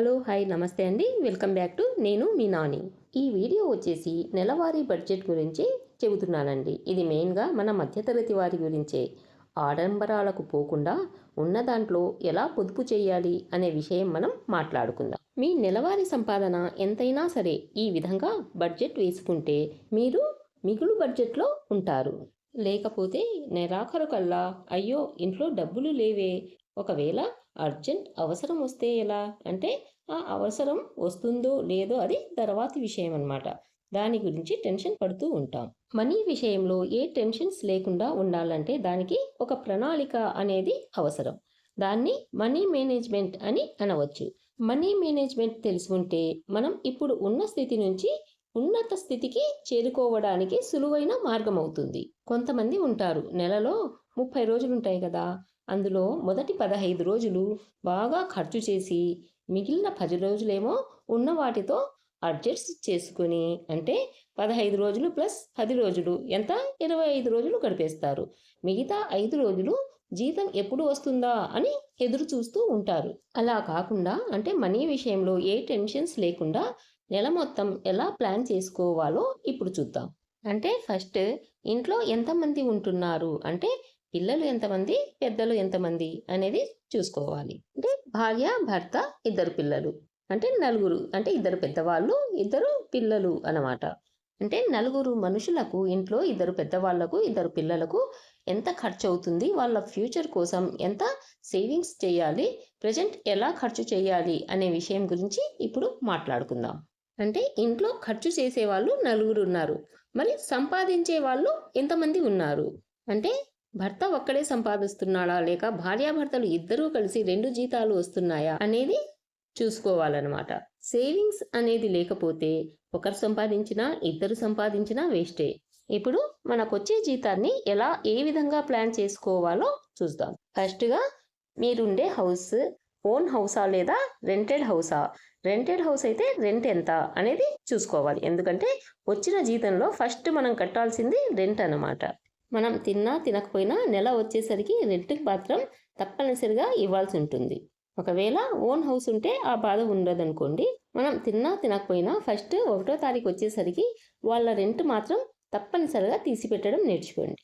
Hello hi నమస్తే అండి. Welcome back to నేను మీ నాని. ఈ వీడియో వచ్చేసి నెలవారీ బడ్జెట్ గురించి చెబుతున్నానండి. ఇది మెయిన్గా మన మధ్యతరగతి వారి గురించే. ఆడంబరాలకు పోకుండా ఉన్న దాంట్లో ఎలా పొదుపు చేయాలి అనే విషయం మనం మాట్లాడుకుందాం. మీ నెలవారీ సంపాదన ఎంతైనా సరే ఈ విధంగా బడ్జెట్ వేసుకుంటే మీరు మిగులు బడ్జెట్లో ఉంటారు. లేకపోతే నెలాఖరు కల్లా అయ్యో ఇంట్లో డబ్బులు లేవే, ఒకవేళ అర్జెంట్ అవసరం వస్తే ఎలా అంటే ఆ అవసరం వస్తుందో లేదో అది తర్వాతి విషయం అన్నమాట. దాని గురించి టెన్షన్ పడుతూ ఉంటాం. మనీ విషయంలో ఏ టెన్షన్స్ లేకుండా ఉండాలంటే దానికి ఒక ప్రణాళిక అనేది అవసరం. దాన్ని మనీ మేనేజ్మెంట్ అని అనవచ్చు. మనీ మేనేజ్మెంట్ తెలుసుకుంటే మనం ఇప్పుడు ఉన్న స్థితి నుంచి ఉన్నత స్థితికి చేరుకోవడానికి సులువైన మార్గం అవుతుంది. కొంతమంది ఉంటారు నెలలో 30 రోజులు ఉంటాయి కదా, అందులో మొదటి 15 రోజులు బాగా ఖర్చు చేసి మిగిలిన 10 రోజులేమో ఉన్న వాటితో అడ్జస్ట్ చేసుకుని, అంటే 15 రోజులు ప్లస్ 10 రోజులు ఎంత, 25 రోజులు గడిపేస్తారు. మిగతా 5 రోజులు జీతం ఎప్పుడు వస్తుందా అని ఎదురు చూస్తూ ఉంటారు. అలా కాకుండా అంటే మనీ విషయంలో ఏ టెన్షన్స్ లేకుండా నెల మొత్తం ఎలా ప్లాన్ చేసుకోవాలో ఇప్పుడు చూద్దాం. అంటే ఫస్ట్ ఇంట్లో ఎంతమంది ఉంటున్నారు అంటే పిల్లలు ఎంతమంది, పెద్దలు ఎంతమంది అనేది చూసుకోవాలి. అంటే భార్య భర్త ఇద్దరు పిల్లలు అంటే నలుగురు, అంటే ఇద్దరు పెద్దవాళ్ళు ఇద్దరు పిల్లలు అన్నమాట. అంటే నలుగురు మనుషులకు ఇంట్లో ఇద్దరు పెద్దవాళ్లకు ఇద్దరు పిల్లలకు ఎంత ఖర్చు అవుతుంది, వాళ్ళ ఫ్యూచర్ కోసం ఎంత సేవింగ్స్ చేయాలి, ప్రజెంట్ ఎలా ఖర్చు చేయాలి అనే విషయం గురించి ఇప్పుడు మాట్లాడుకుందాం. అంటే ఇంట్లో ఖర్చు చేసే వాళ్ళు నలుగురు ఉన్నారు, మరి సంపాదించే వాళ్ళు ఎంతమంది ఉన్నారు అంటే భర్త ఒక్కడే సంపాదిస్తున్నాడా లేక భార్యాభర్తలు ఇద్దరూ కలిసి 2 జీతాలు వస్తున్నాయా అనేది చూసుకోవాలన్నమాట. సేవింగ్స్ అనేది లేకపోతే ఒకరు సంపాదించినా ఇద్దరు సంపాదించినా వేస్టే. ఇప్పుడు మనకొచ్చే జీతాన్ని ఏ విధంగా ప్లాన్ చేసుకోవాలో చూద్దాం. ఫస్ట్గా మీరుండే హౌస్ ఓన్ హౌసా లేదా రెంటెడ్ హౌసా. రెంటెడ్ హౌస్ అయితే రెంట్ ఎంత అనేది చూసుకోవాలి. ఎందుకంటే వచ్చిన జీతంలో ఫస్ట్ మనం కట్టాల్సింది రెంట్ అన్నమాట. మనం తిన్నా తినకపోయినా నెల వచ్చేసరికి రెంట్కి మాత్రం తప్పనిసరిగా ఇవ్వాల్సి ఉంటుంది. ఒకవేళ ఓన్ హౌస్ ఉంటే ఆ బాధ ఉండదనుకోండి. మనం తిన్నా తినకపోయినా ఫస్ట్ 1వ తారీఖు వచ్చేసరికి వాళ్ళ రెంట్ మాత్రం తప్పనిసరిగా తీసిపెట్టడం నేర్చుకోండి.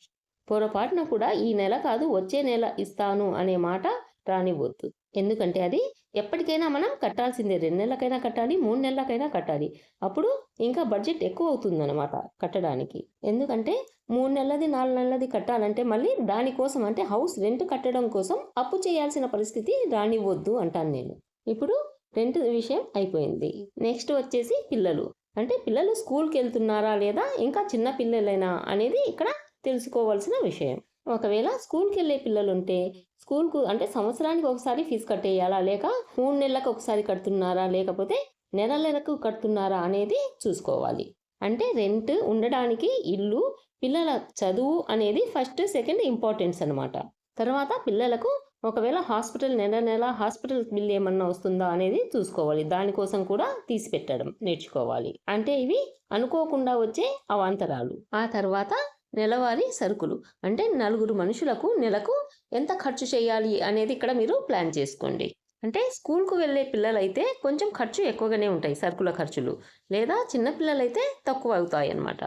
పొరపాటున కూడా ఈ నెల కాదు వచ్చే నెల ఇస్తాను అనే మాట రానివ్వద్దు. ఎందుకంటే అది ఎప్పటికైనా మనం కట్టాల్సిందే. 2 నెలలకైనా కట్టాలి, 3 నెలలకైనా కట్టాలి. అప్పుడు ఇంకా బడ్జెట్ ఎక్కువ అవుతుందన్నమాట కట్టడానికి. ఎందుకంటే 3 నెలలది 4 నెలలది కట్టాలంటే మళ్ళీ దానికోసం అంటే హౌస్ రెంట్ కట్టడం కోసం అప్పు చేయాల్సిన పరిస్థితి రానివ్వద్దు అంటాను నేను. ఇప్పుడు రెంట్ విషయం అయిపోయింది. నెక్స్ట్ వచ్చేసి పిల్లలు. అంటే పిల్లలు స్కూల్కి వెళ్తున్నారా లేదా ఇంకా చిన్న పిల్లలైనా అనేది ఇక్కడ తెలుసుకోవాల్సిన విషయం. ఒకవేళ స్కూల్కి వెళ్ళే పిల్లలు ఉంటే స్కూల్కు అంటే సంవత్సరానికి ఒకసారి ఫీజు కట్టేయాలా లేక 3 నెలలకు ఒకసారి కడుతున్నారా లేకపోతే నెలకు కడుతున్నారా అనేది చూసుకోవాలి. అంటే రెంట్, ఉండడానికి ఇల్లు, పిల్లల చదువు అనేది ఫస్ట్ సెకండ్ ఇంపార్టెన్స్ అనమాట. తర్వాత పిల్లలకు ఒకవేళ హాస్పిటల్ నెల హాస్పిటల్ బిల్ ఏమన్నా వస్తుందా అనేది చూసుకోవాలి. దానికోసం కూడా తీసి పెట్టడం నేర్చుకోవాలి. అంటే ఇవి అనుకోకుండా వచ్చే అవాంతరాలు. ఆ తర్వాత నెలవారీ సరుకులు. అంటే నలుగురు మనుషులకు నెలకు ఎంత ఖర్చు చేయాలి అనేది ఇక్కడ మీరు ప్లాన్ చేసుకోండి. అంటే స్కూల్కు వెళ్ళే పిల్లలైతే కొంచెం ఖర్చు ఎక్కువగానే ఉంటాయి సరుకుల ఖర్చులు, లేదా చిన్న పిల్లలైతే తక్కువ అవుతాయి అన్నమాట.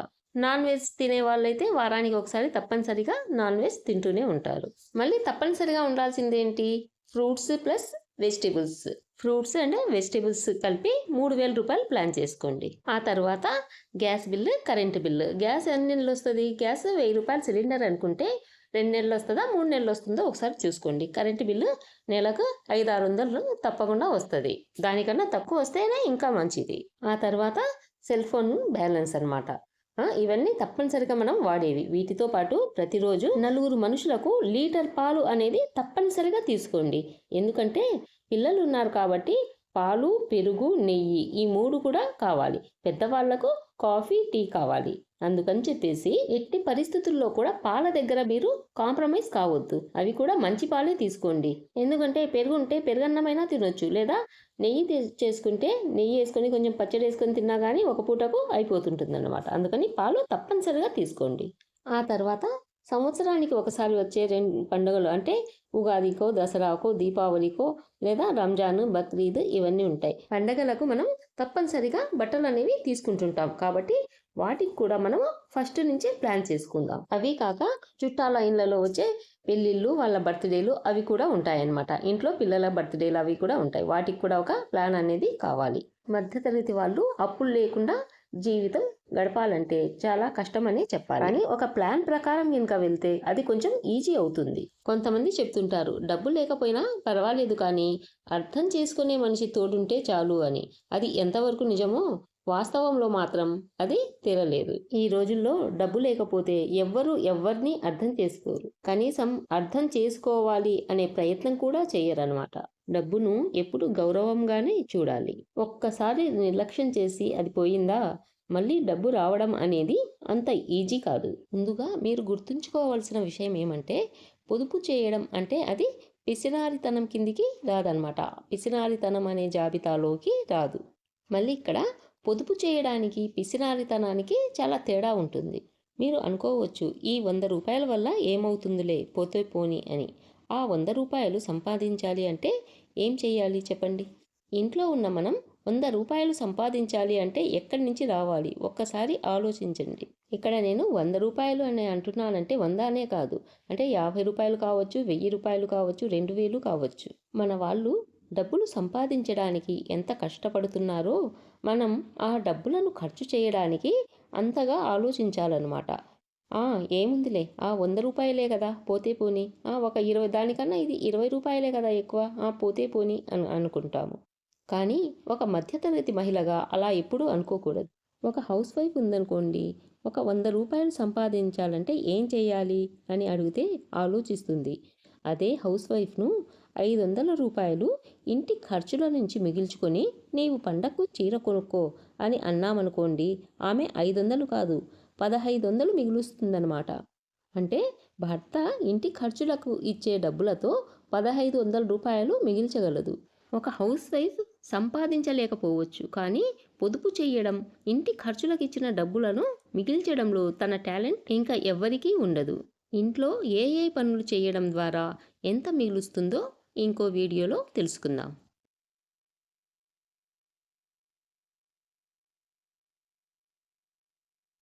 నాన్ వెజ్ తినే వాళ్ళైతే వారానికి ఒకసారి తప్పనిసరిగా నాన్ వెజ్ తింటూనే ఉంటారు. మళ్ళీ తప్పనిసరిగా ఉండాల్సింది ఏంటి, fruits plus vegetables. Fruits and vegetables కలిపి 3000 రూపాయలు ప్లాన్ చేసుకోండి. ఆ తర్వాత gas bill, current bill. Gas ఎన్ని నెలలు వస్తుంది, గ్యాస్ 1000 రూపాయలు సిలిండర్ అనుకుంటే 2 నెలలు వస్తుందా 3 నెలలు వస్తుందో ఒకసారి చూసుకోండి. కరెంటు బిల్లు నెలకు 500-600 తప్పకుండా వస్తుంది. దానికన్నా తక్కువ వస్తేనే ఇంకా మంచిది. ఆ తర్వాత సెల్ ఫోన్ బ్యాలెన్స్ అనమాట. ఇవన్నీ తప్పనిసరిగా మనం వాడేవి. వీటితో పాటు ప్రతిరోజు నలుగురు మనుషులకు లీటర్ పాలు అనేది తప్పనిసరిగా తీసుకోండి. ఎందుకంటే పిల్లలు ఉన్నారు కాబట్టి పాలు, పెరుగు, నెయ్యి ఈ 3 కూడా కావాలి. పెద్దవాళ్లకు కాఫీ, టీ కావాలి. అందుకని చెప్పేసి ఎట్టి పరిస్థితుల్లో కూడా పాల దగ్గర మీరు కాంప్రమైజ్ కావద్దు. అవి కూడా మంచి పాలే తీసుకోండి. ఎందుకంటే పెరుగు ఉంటే పెరుగన్నమైనా తినొచ్చు, లేదా నెయ్యి చేసుకుంటే నెయ్యి వేసుకొని కొంచెం పచ్చడి వేసుకొని తిన్నా కానీ ఒక పూటకు అయిపోతుంటుంది అన్నమాట. అందుకని పాలు తప్పనిసరిగా తీసుకోండి. ఆ తర్వాత సంవత్సరానికి ఒకసారి వచ్చే 2 పండుగలు అంటే ఉగాదికో, దసరాకో, దీపావళికో లేదా రంజాన్, బక్రీద్ ఇవన్నీ ఉంటాయి. పండగలకు మనం తప్పనిసరిగా బట్టలనేవి తీసుకుంటుంటాం. కాబట్టి వాటికి కూడా మనం ఫస్ట్ నుంచే ప్లాన్ చేసుకుందాం. అవి కాక చుట్టాల ఇళ్ళలో వచ్చే పెళ్ళిళ్ళు, వాళ్ళ బర్త్‌డేలు అవి కూడా ఉంటాయన్నమాట. ఇంట్లో పిల్లల బర్త్‌డేలు అవి కూడా ఉంటాయి. వాటికి కూడా ఒక ప్లాన్ అనేది కావాలి. మధ్యతరగతి వాళ్ళు అప్పులు లేకుండా జీవితం గడపాలంటే చాలా కష్టమనే చెప్పాలి. కానీ ఒక ప్లాన్ ప్రకారం గనుక వెళ్తే అది కొంచెం ఈజీ అవుతుంది. కొంతమంది చెప్తుంటారు డబ్బు లేకపోయినా పర్వాలేదు కానీ అర్థం చేసుకునే మనిషి తోడుంటే చాలు అని. అది ఎంతవరకు నిజమో వాస్తవంలో మాత్రం అది తీరలేదు. ఈ రోజుల్లో డబ్బు లేకపోతే ఎవ్వరూ ఎవ్వరిని అర్థం చేసుకోరు. కనీసం అర్థం చేసుకోవాలి అనే ప్రయత్నం కూడా చేయరన్నమాట. డబ్బును ఎప్పుడు గౌరవంగానే చూడాలి. ఒక్కసారి నిర్లక్ష్యం చేసి అది పోయిందా మళ్ళీ డబ్బు రావడం అనేది అంత ఈజీ కాదు. ముందుగా మీరు గుర్తుంచుకోవాల్సిన విషయం ఏమంటే పొదుపు చేయడం అంటే అది పిసినారితనం కిందికి రాదనమాట. పిసినారితనం అనే జాబితాలోకి రాదు. మళ్ళీ ఇక్కడ పొదుపు చేయడానికి పిసినారితనానికి చాలా తేడా ఉంటుంది. మీరు అనుకోవచ్చు ఈ 100 రూపాయల వల్ల ఏమవుతుందిలే పోతే పోని అని. ఆ 100 రూపాయలు సంపాదించాలి అంటే ఏం చేయాలి చెప్పండి? ఇంట్లో ఉన్న మనం 100 రూపాయలు సంపాదించాలి అంటే ఎక్కడి నుంచి రావాలి ఒక్కసారి ఆలోచించండి. ఇక్కడ నేను 100 రూపాయలు అని అంటున్నానంటే 100 అనే కాదు. అంటే 50 రూపాయలు కావచ్చు, 1000 రూపాయలు కావచ్చు, 2000 కావచ్చు. మన వాళ్ళు డబ్బులు సంపాదించడానికి ఎంత కష్టపడుతున్నారో మనం ఆ డబ్బులను ఖర్చు చేయడానికి అంతగా ఆలోచించాలన్నమాట. ఏముందిలే 100 రూపాయలే కదా పోతే పోని, ఒక 20 దానికన్నా ఇది 20 రూపాయలే కదా ఎక్కువ, పోతే పోని అనుకుంటాము. కానీ ఒక మధ్యతరగతి మహిళగా అలా ఎప్పుడూ అనుకోకూడదు. ఒక హౌస్ వైఫ్ ఉందనుకోండి, ఒక 100 రూపాయలు సంపాదించాలంటే ఏం చేయాలి అని అడిగితే ఆలోచిస్తుంది. అదే హౌస్ వైఫ్ను 500 రూపాయలు ఇంటి ఖర్చుల నుంచి మిగిల్చుకొని నీవు పండగకు చీర కొనుక్కో అని అన్నామనుకోండి, ఆమె 500 కాదు 1500 మిగులుస్తుందన్నమాట. అంటే భర్త ఇంటి ఖర్చులకు ఇచ్చే డబ్బులతో 1500 రూపాయలు మిగిల్చగలదు. ఒక హౌస్ వైఫ్ సంపాదించలేకపోవచ్చు కానీ పొదుపు చేయడం, ఇంటి ఖర్చులకు ఇచ్చిన డబ్బులను మిగిల్చడంలో తన టాలెంట్ ఇంకా ఎవ్వరికీ ఉండదు. ఇంట్లో ఏ ఏ పనులు చేయడం ద్వారా ఎంత మిగులుస్తుందో ఇంకో వీడియోలో తెలుసుకుందాం.